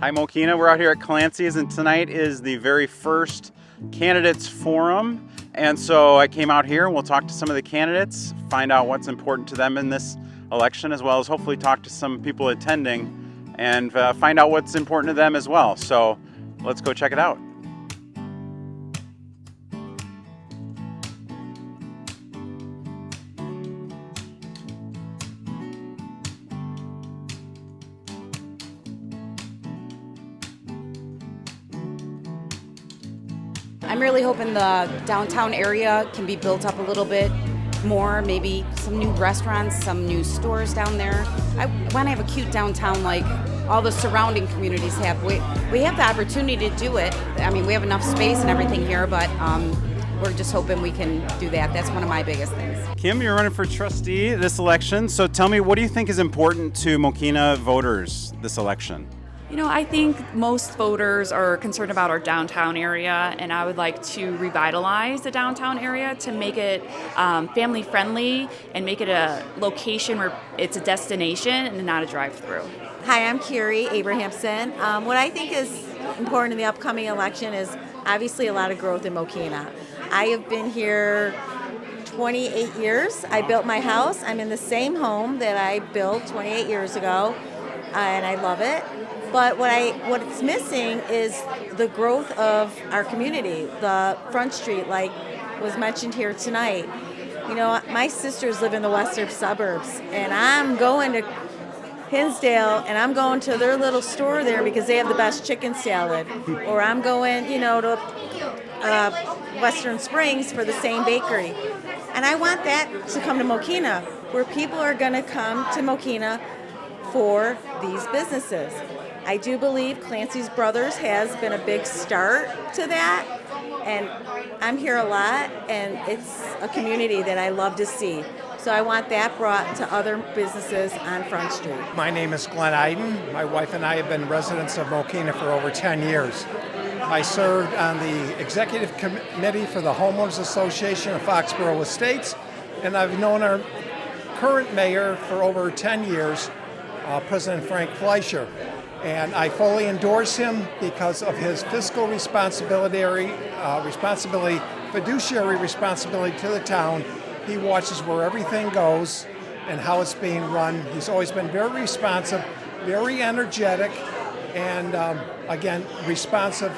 Hi Mokena, we're out here at Clancy's and tonight is the very first candidates forum. And so I came out here and we'll talk to some of the candidates, find out what's important to them in this election, as well as hopefully talk to some people attending and find out what's important to them as well. So let's go check it out. I'm really hoping the downtown area can be built up a little bit more, maybe some new restaurants, some new stores down there. I want to have a cute downtown like all the surrounding communities have. We have the opportunity to do it. I mean, we have enough space and everything here, but we're just hoping we can do that. That's one of my biggest things. Kim, you're running for trustee this election, so tell me, what do you think is important to Mokena voters this election? You know, I think most voters are concerned about our downtown area, and I would like to revitalize the downtown area to make it family friendly and make it a location where it's a destination and not a drive-through. Hi, I'm Carrie Abrahamson. What I think is important in the upcoming election is obviously a lot of growth in Mokena. I have been here 28 years. I built my house. I'm in the same home that I built 28 years ago, and I love it. But what's missing is the growth of our community, the Front Street, like was mentioned here tonight. You know, my sisters live in the western suburbs, and I'm going to Hinsdale, and I'm going to their little store there because they have the best chicken salad. Or I'm going, to Western Springs for the same bakery. And I want that to come to Mokena, where people are going to come to Mokena for these businesses. I do believe Clancy's Brothers has been a big start to that, and I'm here a lot, and it's a community that I love to see. So I want that brought to other businesses on Front Street. My name is Glenn Iden. My wife and I have been residents of Mokena for over 10 years. I served on the executive committee for the Homeowners Association of Foxborough Estates, and I've known our current mayor for over 10 years, President Frank Fleischer. And I fully endorse him because of his fiscal fiduciary responsibility to the town. He watches where everything goes and how it's being run. He's always been very responsive, very energetic, and again, responsive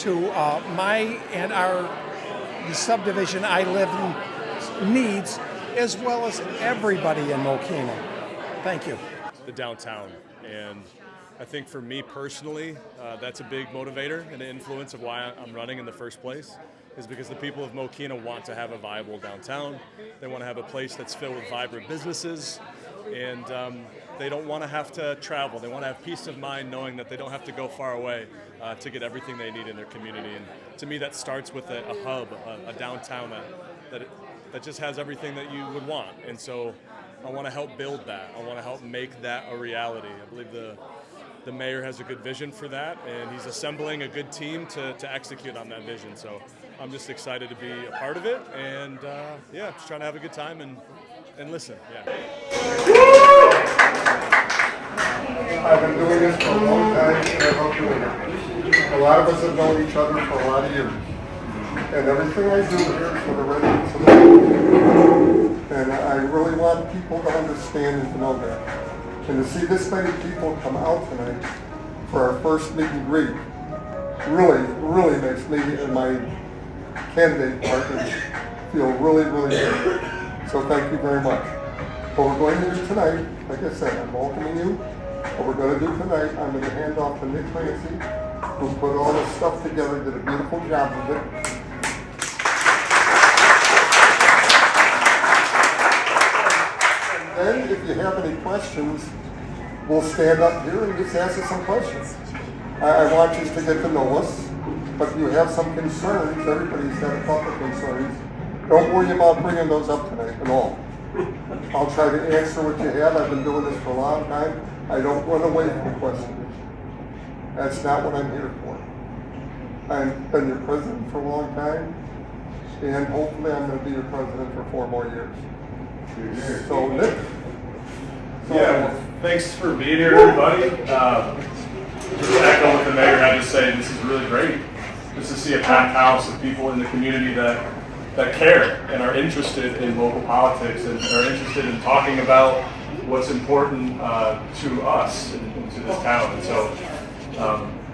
to my and the subdivision I live in needs, as well as everybody in Mokena. Thank you. The downtown, and I think for me personally, that's a big motivator and an influence of why I'm running in the first place, is because the people of Mokena want to have a viable downtown. They want to have a place that's filled with vibrant businesses, and they don't want to have to travel. They want to have peace of mind knowing that they don't have to go far away to get everything they need in their community. And to me, that starts with a hub, a downtown that just has everything that you would want. And so I want to help build that. I want to help make that a reality. I believe the mayor has a good vision for that, and he's assembling a good team to execute on that vision. So I'm just excited to be a part of it, and just trying to have a good time and listen. Yeah. I've been doing this for a long time, and I love doing it. A lot of us have known each other for a lot of years, and everything I do here is for the residents of the community. And I really want people to understand and to know that. And to see this many people come out tonight for our first meet and greet really makes me and my candidate partners feel really good. So thank you very much. What we're going to do tonight, like I said, I'm welcoming you. What we're going to do tonight, I'm going to hand off to Nick Clancy, who put all this stuff together, did a beautiful job with it. And if you have any questions, we'll stand up here and just ask us some questions. I want you to get to know us, but if you have some concerns, everybody's got a couple of concerns. Don't worry about bringing those up tonight at all. I'll try to answer what you have. I've been doing this for a long time. I don't run away from questions. That's not what I'm here for. I've been your president for a long time, and hopefully I'm going to be your president for 4 more years. So, Nick? Yeah, thanks for being here, everybody. just to echo what the mayor had to say, this is really great. Just to see a packed house of people in the community that care and are interested in local politics and are interested in talking about what's important to us and to this town. And so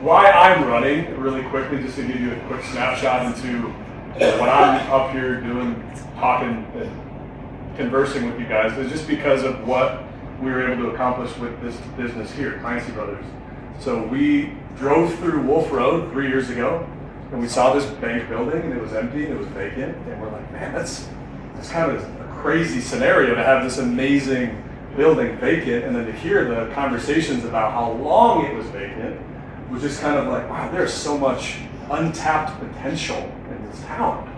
why I'm running, really quickly, just to give you a quick snapshot into what I'm up here doing, talking and conversing with you guys, is just because of what we were able to accomplish with this business here, Clancy Brothers. So we drove through Wolf Road 3 years ago, and we saw this bank building, and it was empty, and it was vacant, and we're like, man, that's kind of a crazy scenario to have this amazing building vacant, and then to hear the conversations about how long it was vacant was just kind of like, wow, there's so much untapped potential in this town.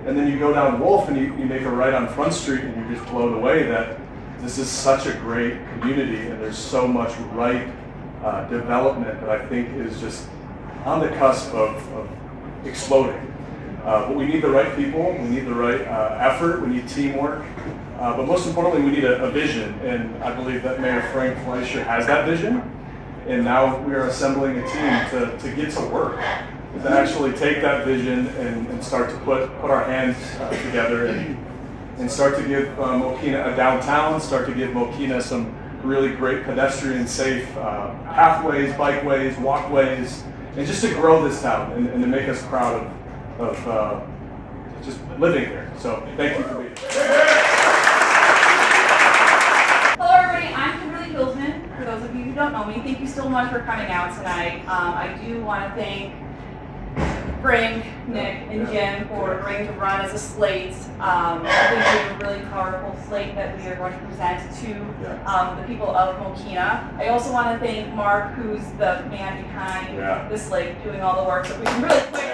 And then you go down Wolf and you make a right on Front Street, and you're just blown away that this is such a great community, and there's so much right development that I think is just on the cusp of exploding. But we need the right people, we need the right effort, we need teamwork, but most importantly, we need a vision, and I believe that Mayor Frank Fleischer has that vision, and now we are assembling a team to get to work, to actually take that vision and start to put our hands together and start to give Mokena a downtown, start to give Mokena some really great pedestrian safe pathways, bikeways, walkways, and just to grow this town and to make us proud of just living here. So thank you for being here. Hello everybody, I'm Kimberly Pilsman. For those of you who don't know me, thank you so much for coming out tonight. I do want to thank Frank, Nick, and Jim for agreeing to run as a slate. I think we have a really powerful slate that we are going to present to the people of Mokena. I also want to thank Mark, who's the man behind the slate, doing all the work. So we can really quick.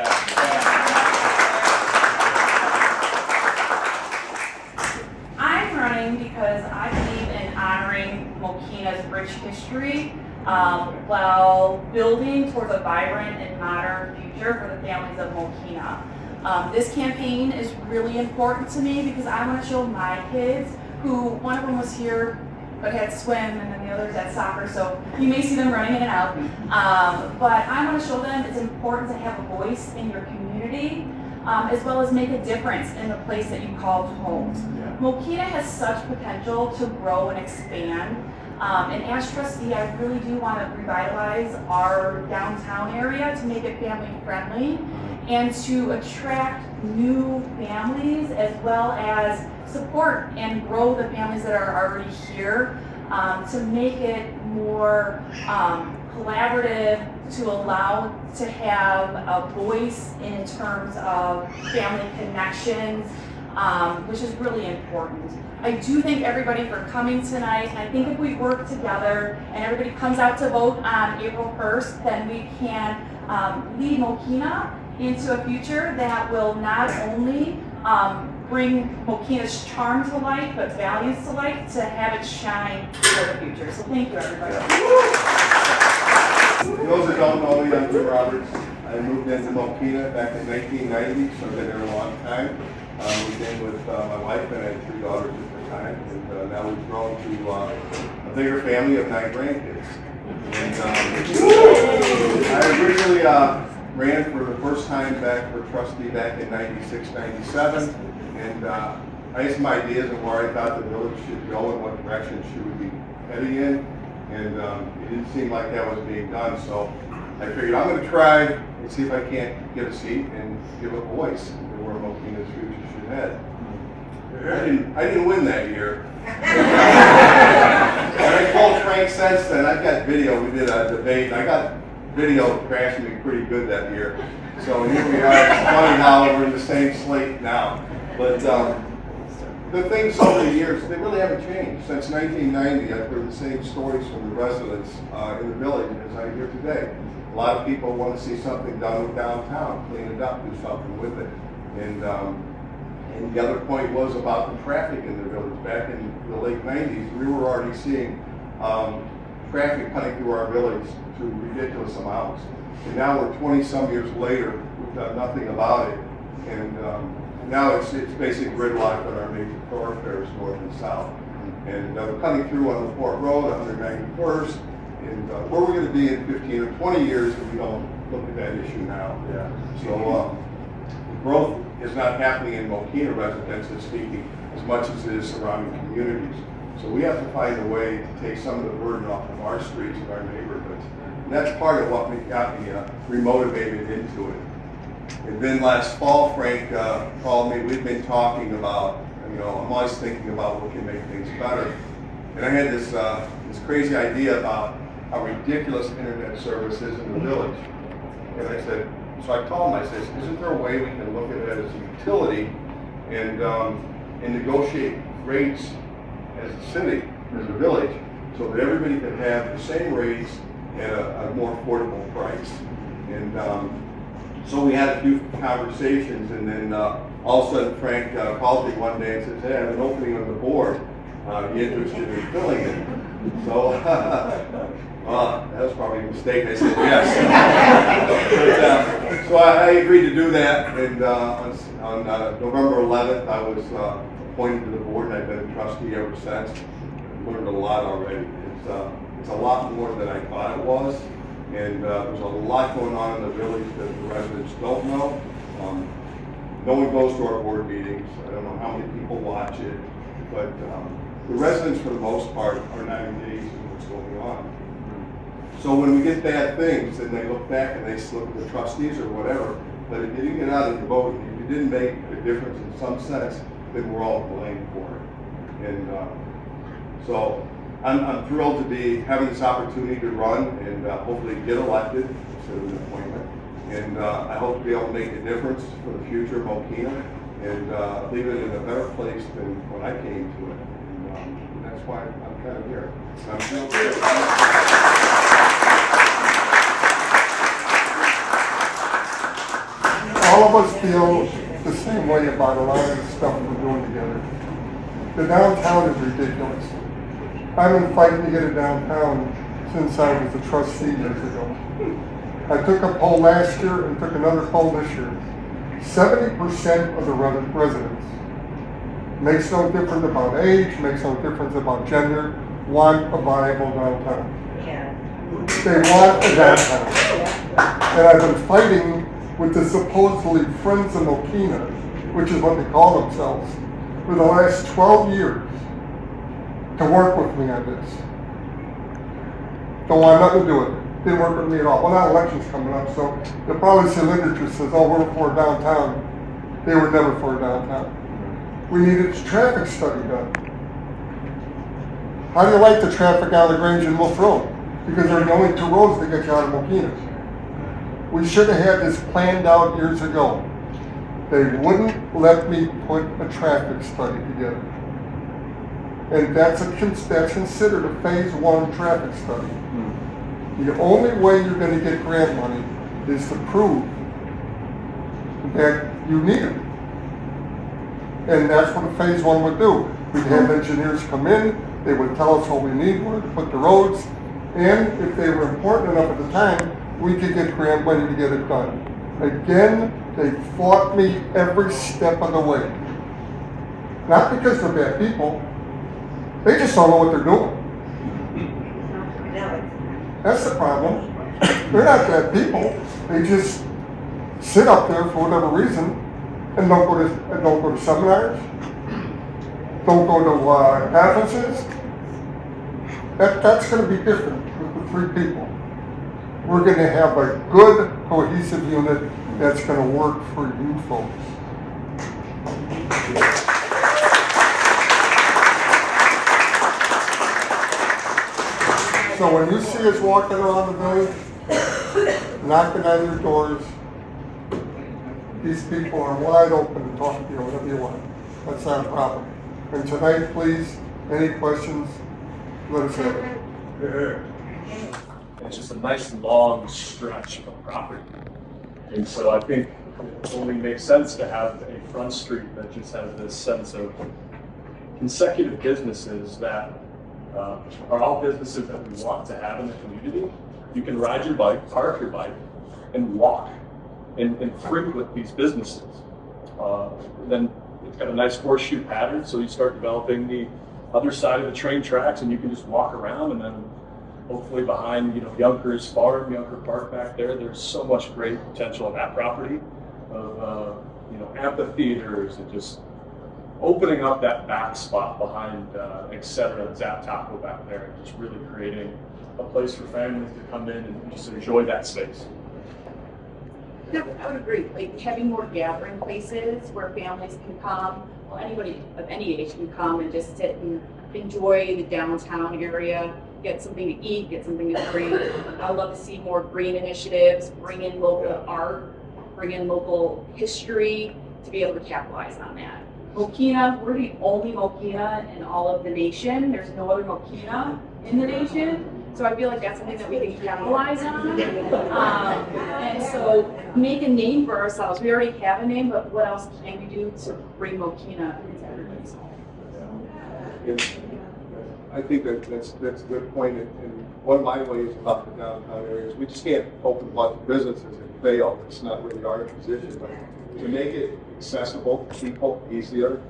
I'm running because I believe in honoring Mokena's rich history while building towards a vibrant and modern future for the families of Mokena. This campaign is really important to me because I want to show my kids, who one of them was here but had swim and then the others had soccer, so you may see them running in and out. But I want to show them it's important to have a voice in your community, as well as make a difference in the place that you call home. Mokena has such potential to grow and expand. And as trustee, I really do want to revitalize our downtown area to make it family friendly and to attract new families, as well as support and grow the families that are already here, to make it more collaborative, to allow to have a voice in terms of family connections, which is really important. I do thank everybody for coming tonight, and I think if we work together and everybody comes out to vote on April 1st, then we can lead Mokena into a future that will not only bring Mokena's charm to light, but values to light, to have it shine for the future. So thank you, everybody. For those that don't know me, I'm Jim Roberts. I moved into Mokena back in 1990, so I've been there a long time. Moved in with my wife, and I had 3 daughters at the time, and now we've grown to a bigger family of 9 grandkids. And I originally ran for the first time back for trustee back in 96, 97, and I had some ideas of where I thought the village should go and what direction she would be heading in, and it didn't seem like that was being done, so I figured I'm going to try and see if I can't get a seat and give a voice to where Mokena's future should head. I didn't win that year. And I told Frank since then, I've got video, we did a debate, and I got video crashing me pretty good that year. So here we are. It's funny how we're in the same slate now. But the things over the years, they really haven't changed. Since 1990, I've heard the same stories from the residents in the village as I hear today. A lot of people want to see something done with downtown, clean it up, do something with it. And the other point was about the traffic in the village. Back in the late 90s, we were already seeing traffic cutting through our village to ridiculous amounts. And now we're 20-some years later, we've done nothing about it. And now it's basically gridlocked on our major thoroughfares north and south. And we're cutting through on the Fort Road, 191st, And where we're going to be in 15 or 20 years if we don't look at that issue now. Yeah. So growth is not happening in Mokena residentially speaking as much as it is surrounding communities. So we have to find a way to take some of the burden off of our streets and our neighborhoods. And that's part of what got me remotivated into it. And then last fall, Frank called me. We'd been talking about, I'm always thinking about what can make things better. And I had this crazy idea about how ridiculous internet service is in the village. And I said, so I called him, I said, isn't there a way we can look at it as a utility and negotiate rates as a city, as a village, so that everybody can have the same rates at a more affordable price. And so we had a few conversations, and then all of a sudden Frank called me one day and says, hey, I have an opening on the board. Are you interested in filling it? So that was probably a mistake. I said yes. But, so I agreed to do that, and on November 11th I was appointed to the board, and I've been a trustee ever since. I've learned a lot already. It's a lot more than I thought it was, and there's a lot going on in the village that the residents don't know. No one goes to our board meetings. I don't know how many people watch it, but the residents, for the most part, are not engaged in what's going on. So when we get bad things, and they look back and they look at the trustees or whatever, but if you didn't get out of the vote, if you didn't make a difference in some sense, then we're all blamed for it. And so I'm thrilled to be having this opportunity to run and hopefully get elected instead of an appointment. And I hope to be able to make a difference for the future of Mokena and leave it in a better place than when I came to it. And that's why I'm kind of here. I'm still here. All of us feel the same way about a lot of the stuff we're doing together. The downtown is ridiculous. I've been fighting to get it downtown since I was a trustee years ago. I took a poll last year and took another poll this year. 70% of the residents, makes no difference about age, makes no difference about gender, want a viable downtown. They want a downtown. And I've been fighting with the supposedly Friends of Mokena, which is what they call themselves, for the last 12 years to work with me on this. Don't want nothing to do with it. Didn't work with me at all. Well, now election's coming up, so they'll probably see literature says, oh, we're for a downtown. They were never for a downtown. We needed a traffic study done. How do you like the traffic out of the Grange and Wolf Road? Because they're the only two roads that get you out of Mokena. We should have had this planned out years ago. They wouldn't let me put a traffic study together. And that's considered a phase 1 traffic study. The only way you're going to get grant money is to prove that you need it. And that's what a phase 1 would do. We'd have engineers come in, they would tell us what we need, where to put the roads, and if they were important enough at the time, we could get grant money to get it done. Again, they fought me every step of the way. Not because they're bad people, they just don't know what they're doing. That's the problem. They're not bad people. They just sit up there for whatever reason and don't go to seminars, don't go to conferences. That's going to be different with the 3 people. We're going to have a good, cohesive unit that's going to work for you folks. So when you see us walking around the village, knocking on your doors, these people are wide open to talk to you whatever you want. That's not a problem. And tonight, please, any questions, let us have it. It's just a nice long stretch of property. And so I think it only makes sense to have a front street that just has this sense of consecutive businesses that are all businesses that we want to have in the community. You can ride your bike, park your bike, and walk and frequent these businesses. Then it's got a nice horseshoe pattern, so you start developing the other side of the train tracks and you can just walk around, and then hopefully behind, Younker's Farm, Younker Park back there, there's so much great potential in that property of, amphitheaters and just opening up that back spot behind, etc. Zap Taco back there, and just really creating a place for families to come in and just enjoy that space. Yeah, I would agree. Like having more gathering places where families can come, well, anybody of any age can come and just sit and enjoy the downtown area, get something to eat, get something to drink. I would love to see more green initiatives, bring in local art, bring in local history to be able to capitalize on that. Mokena, we're the only Mokena in all of the nation. There's no other Mokena in the nation. So I feel like that's something that we can capitalize on. And so make a name for ourselves. We already have a name, but what else can we do to bring Mokena into everybody's home? I think that's a good point. And one of my ways about the downtown area is we just can't open a bunch of businesses and fail. It's not really our position, but to make it accessible to people easier,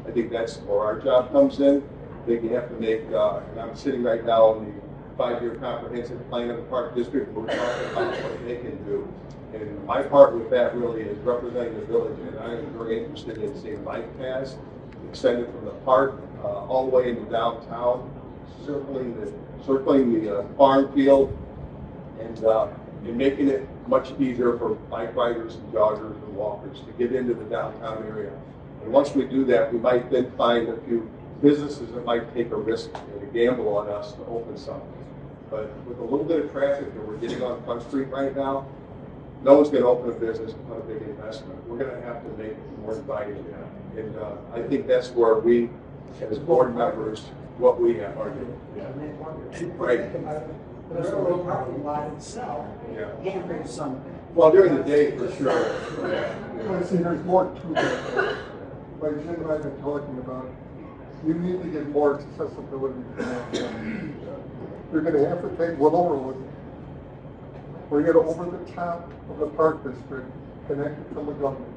I think that's where our job comes in. I think you have to make, and I'm sitting right now in the 5-year comprehensive plan of the Park District, we're talking about what they can do. And my part with that really is representing the village, and I am very interested in seeing bike paths extended from the park all the way into downtown, circling the farm field, and making it much easier for bike riders and joggers and walkers to get into the downtown area. And once we do that, we might then find a few businesses that might take a risk and a gamble on us to open something. But with a little bit of traffic that we're getting on Front Street right now, no one's going to open a business and put a big investment. We're going to have to make it more inviting. And I think that's where we, as board members, what we have argued. Right. The railroad parking lot itself Yeah. can do something. Well, during the day, for sure. Well, see, there's more to that. Like Jim and I have been talking about, you need to get more accessibility to downtown. You're going to have to take Willow, bring it over the top of the Park District, connect it to the government.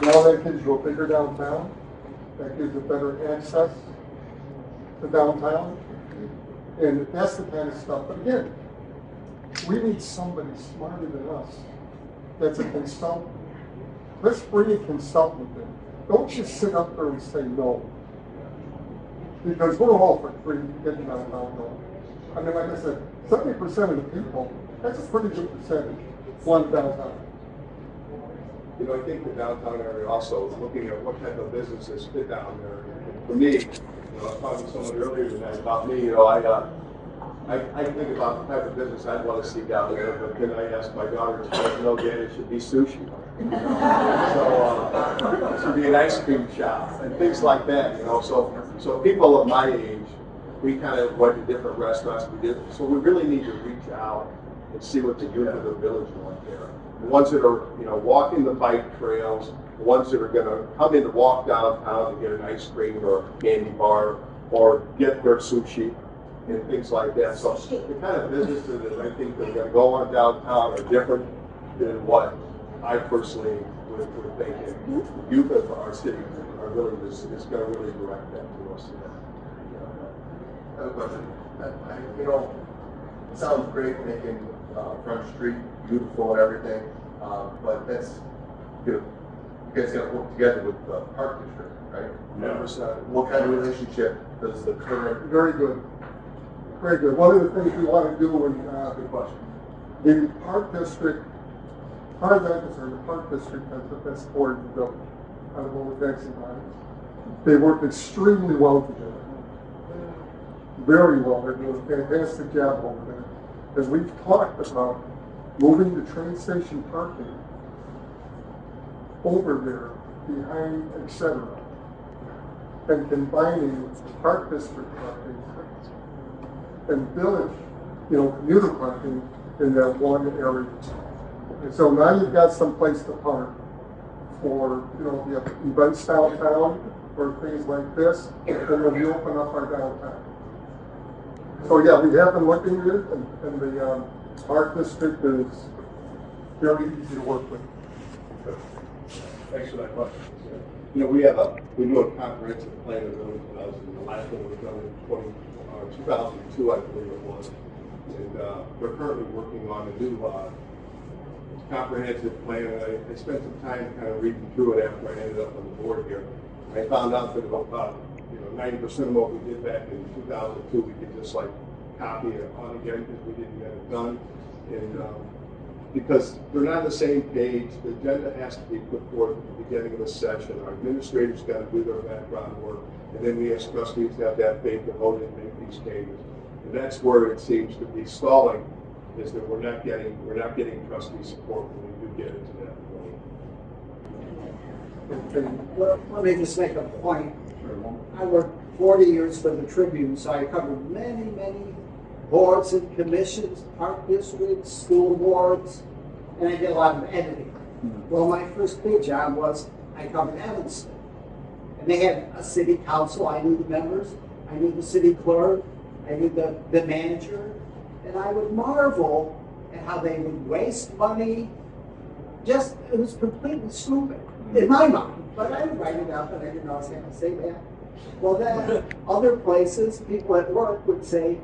Now that gives you a bigger downtown, that gives you better access to downtown, and that's the kind of stuff. But again, we need somebody smarter than us that's a consultant. Let's bring a consultant in. Don't just sit up there and say no. Because we're all for free getting downtown going. I mean, like I said, 70% of the people, that's a pretty good percentage, want downtown. I think the downtown area also, looking at what type of businesses fit down there. For me, I was talking to someone earlier tonight about me, I think about the type of business I'd want to see down there, but then I asked my daughter, Dad, it should be sushi. So it should be an ice cream shop and things like that, So people of my age, we kind of went to different restaurants. So we really need to reach out and see what the youth of the village want there. The ones that are, walking the bike trails, the ones that are going to come in to walk downtown to get an ice cream or a candy bar or get their sushi and things like that. So the kind of businesses that I think that are going to go on downtown are different than what I personally would think. And the youth of our city are really is going to really direct that to us. I have a question. It sounds great making Front Street beautiful and everything, but that's you guys got to work together with the Park District, right? Yeah. What kind of relationship does the current? Very good. Very good. One of the things we want to do in Good question. the Park District, the Park District has the best board in the village out of all the taxi bodies. They work extremely well together. Very well. They're doing a fantastic job over there. As we've talked about moving the train station parking over there behind, etc., and combining Park District parking and village, commuter parking in that one area. And so now you've got some place to park for, you have events downtown or things like this, and then we open up our downtown. So yeah, we have been looking at it, and the Park District is very easy to work with. Thanks for that question. You know, we do a comprehensive plan of village housing. The last one was done in 2002, I believe it was. And we're currently working on a new comprehensive plan. And I spent some time kind of reading through it after I ended up on the board here. I found out that about 90% of what we did back in 2002, we could just like copy it on again because we didn't get it done. And because they're not on the same page, the agenda has to be put forth at the beginning of the session. Our administrators got to do their background work, and then we as trustees have that faith to vote and make these changes. And that's where it seems to be stalling, is that we're not getting trustee support when we do get into that point. Let me just make a point. I worked 40 years for the Tribune, so I covered many boards and commissions, park districts, school boards, and I did a lot of editing. Well, my first big job was I covered Evanston. And they had a city council. I knew the members. I knew the city clerk. I knew the manager. And I would marvel at how they would waste money. Just, it was completely stupid in my mind. But I would write it up and I didn't know I was going to say that. Well, then other places, people at work would say,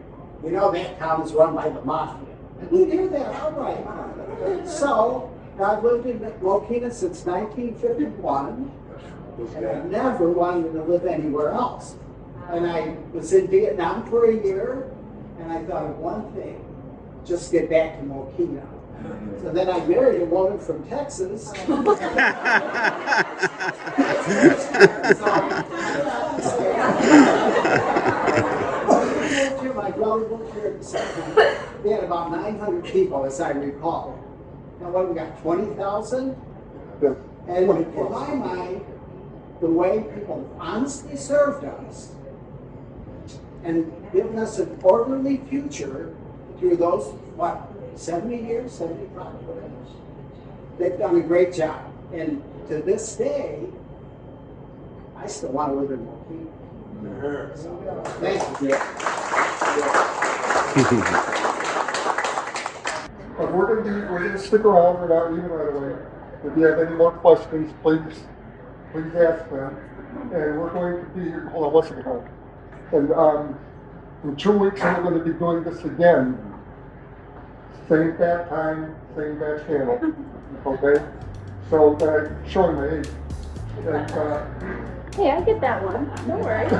you know, that town is run by the mafia. And you'd hear that outright. So, I've lived in Mokena since 1951, and I never wanted to live anywhere else. And I was in Vietnam for a year, and I thought of one thing, just get back to Mokena. So then I married a woman from Texas. My brother worked here at the second. We had about 900 people, as I recall. Now what, we got 20,000? And in my mind, the way people honestly served us and given us an orderly future through those, 70 years, 75, whatever. They've done a great job. And to this day, I still want to live in Mokena. So, thank you. But we're gonna stick around. We're not leaving right away. If you have any more questions, please ask them. And we're going to be here. Hold on, what's it called? And in 2 weeks, we're going to be doing this again. Same bad time, same bad channel. Okay? So I'm showing my age. And, hey, I get that one. No worries.